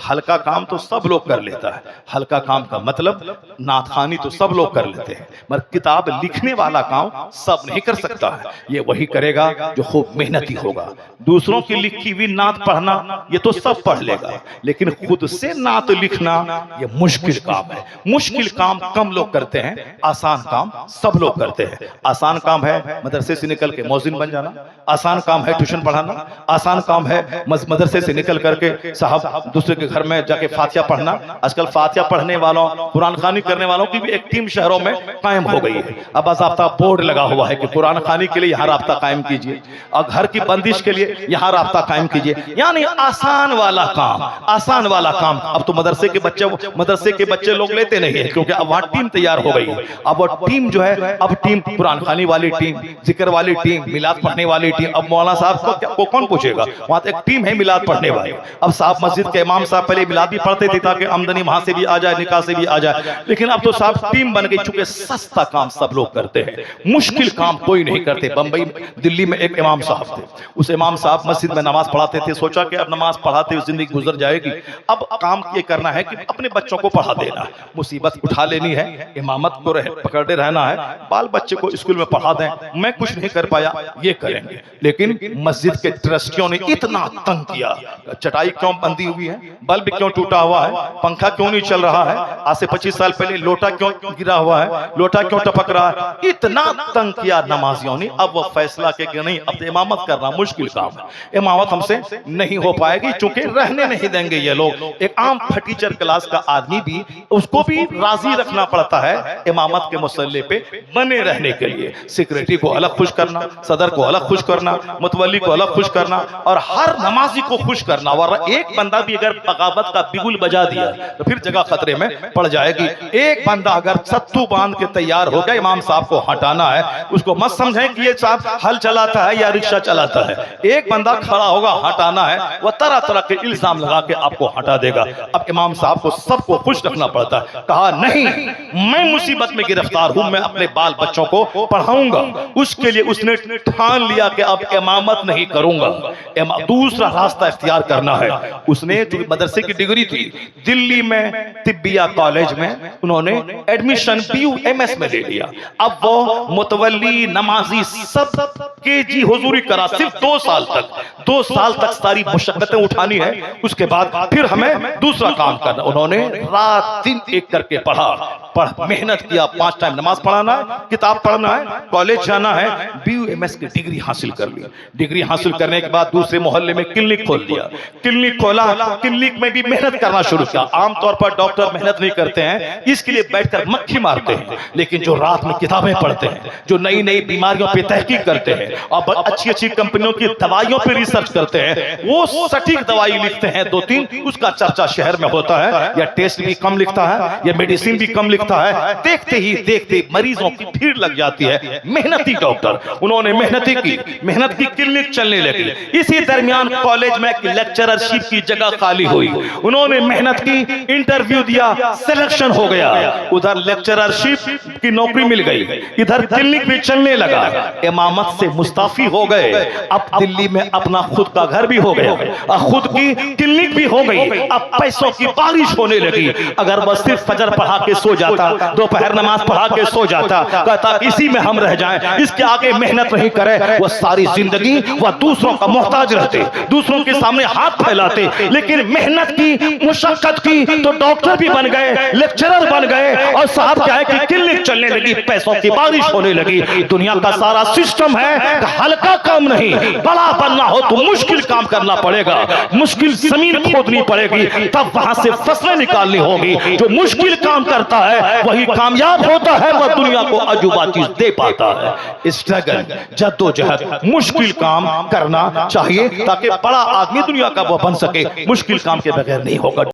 हल्का काम तो सब लोग कर लेता है, हल्का काम का मतलब नाथखानी तो सब लोग कर लेते हैं, मगर किताब लिखने वाला काम सब नहीं कर सकता है। ये वही करेगा जो खूब मेहनती होगा। दूसरों की लिखी हुई नात पढ़ना ये तो सब पढ़ लेगा, लेकिन खुद से नात लिखना ये मुश्किल काम है। मुश्किल काम कम लोग करते हैं, आसान काम सब लोग करते हैं। आसान काम है मदरसे से निकल के मौजिन बन जाना, आसान काम है ट्यूशन पढ़ाना, आसान काम है मदरसे से निकल करके साहब दूसरे के घर में जाके फातिहा पढ़ना। आजकल फातिहा पढ़ने वालों, कुरान खानी करने वालों की भी एक टीम शहरों में कायम हो गई है। अब बाज़ाब्ता बोर्ड लगा हुआ है कि कुरान खानी के लिए यहाँ राब्ता कायम कीजिए और घर की बंदिश के लिए यहाँ राब्ता कायम कीजिए। यानी आसान वाला काम, आसान वाला काम अब तो मदरसे के बच्चे लोग लेते नहीं है, क्योंकि अब वहाँ टीम तैयार हो गई है। अब वो टीम जो है, अब टीम कुरान खानी वाली टीम, जिक्र वाली टीम, मिलाद पढ़ने वाली टीम। अब मौलाना साहब को कौन पूछेगा, वहाँ तो एक टीम है मिलाद पढ़ने वाली। अब साहब मस्जिद के इमाम साहब पहले मिलाद भी पढ़ते थे ताकि आमदनी वहां से भी आ जाए, निकाह से भी आ जाए, लेकिन अब तो साहब टीम बन गई। चूंकि सस्ता काम सब लोग करते हैं, मुश्किल काम कोई नहीं करते। बंबई दिल्ली में एक इमाम साहब थे, उस इमाम साहब मस्जिद में नमाज पढ़ाते थे। सोचा कि अब नमाज पढ़ाते हुए जिंदगी गुजर जाएगी, अब काम ये करना है कि अपने बच्चों को पढ़ा देना, मुसीबत उठा लेनी है, इमामत को पकड़े रहना है, बाल बच्चे को स्कूल में पढ़ा दें। मैं कुछ नहीं कर पाया, ये करेंगे। लेकिन मस्जिद के ट्रस्टियों ने इतना तंग किया, चटाई क्यों बंधी हुई है, बल्ब क्यों टूटा हुआ है, पंखा क्यों नहीं चल रहा है, आज से 25 साल पहले लोटा क्यों गिरा हुआ है, लोटा क्यों टपक रहा है, इतना तंग किया नमाजियों ने। अब वो फैसला के कि नहीं, अब तो इमामत करना मुश्किल काम है, इमामत हमसे नहीं हो पाएगी, चूंकि रहने नहीं देंगे ये लोग। एक आम फटीचर क्लास का आदमी भी, उसको भी राजी रखना पड़ता है इमामत के मुसल्ले पे बने रहने के लिए। सेक्रेटरी को अलग खुश करना, सदर को अलग खुश करना, मुतवल्ली को अलग खुश करना और हर नमाजी को खुश करना। वरना एक बंदा भी अगर बगावत का बिगुल बजा दिया तो फिर जगह खतरे में पड़ जाएगी। एक बंदा अगर सत्तू बांध के तैयार हो गया इमाम साहब को हटाना है, उसको मत समझें कि ये साहब हल चलाता है या रिक्शा चलाता है। एक बंदा खड़ा होगा, हटाना है, वह तरह तरह के इल्जाम लगा के आपको हटा देगा। अब इमाम साहब को सबको खुश रखना पड़ता है। कहा नहीं, मैं मुसीबत में गिरफ्तार हूं, मैं अपने बाल बच्चों को पढ़ाऊंगा। उसके लिए उसने ठान लिया कि अब इमामत नहीं करूंगा, दूसरा रास्ता इख्तियार करना है। उसने जो मदरसे की डिग्री थी दिल्ली में तिब्बिया कॉलेज में, उन्होंने एडमिशन BUMS में ले लिया। अब वो मुतवल्ली नमाजी सब KG हुजूरी करा, सिर्फ 2 साल तक सारी मुशक्कतें उठानी है। उसके बाद फिर हमें दूसरा काम करना। उन्होंने रात दिन एक करके मेहनत किया। 5 टाइम नमाज पढ़ाना है, किताब पढ़ना है, कॉलेज जाना है, BUMS की डिग्री हासिल कर ली। डिग्री हासिल करने के बाद दूसरे मोहल्ले में क्लिनिक खोल दिया। क्लिनिक खोला, क्लिनिक में भी मेहनत करना शुरू किया। आमतौर पर डॉक्टर मेहनत नहीं करते हैं, इसके लिए बैठकर मक्खी मारते हैं, लेकिन जो रात में किताबें पढ़ते हैं, जो नई नई बीमारियों पे तहकीक करते हैं और अच्छी अच्छी कंपनियों की दवाइयों पे रिसर्च करते हैं, वो सटीक दवाई लिखते हैं 2-3, उसका चर्चा शहर में होता है। या टेस्ट भी कम लिखता है, या मेडिसिन भी कम लिखता है। देखते ही देखते मरीजों की भीड़ लग जाती है। मेहनती डॉक्टर, उन्होंने मेहनत की क्लिनिक चलने लगी। इसी दरमियान कॉलेज में एक लेक्चररशिप की जगह खाली हुई। उन्होंने मेहनत की, इंटरव्यू दिया, सिलेक्शन हो गया। उधर लेक्चररशिप की नौकरी मिल गई, इधर क्लिनिक भी चलने लगा। इमामत से मुस्ताफी हो गए। अब दिल्ली में अपना खुद का घर भी हो गया और खुद की क्लिनिक भी हो गई। अब पैसों की बारिश होने लगी। अगर वह सिर्फ फजर पढ़ा के सो जाता, दोपहर नमाज पढ़ा के सो जाता, कहता इसी में हम रह जाएं, इसके आगे मेहनत नहीं करे, वह सारी जिंदगी वह दूसरों का मोहताज रहते, दूसरों के सामने हाथ फैलाते। लेकिन मेहनत की, मुशक्कत की, तो डॉक्टर भी बन गए, लेक्चरर बन गए और साहब क्या है कि क्लिनिक चलने लगी, पैसों की बारिश होने लगी। दुनिया का सारा सिस्टम है, हल्का काम नहीं, बड़ा बनना हो तो मुश्किल काम करना पड़ेगा, मुश्किल जमीन खोदनी पड़ेगी, तब वहां से फसलें निकालनी होगी। जो मुश्किल काम करता है वही कामयाब होता है, वह दुनिया को अजूबा चीज दे पाता है। स्ट्रगल, जद्दोजहद, मुश्किल काम करना चाहिए ताकि बड़ा आदमी दुनिया का वो बन सके। मुश्किल काम के बगैर नहीं होगा।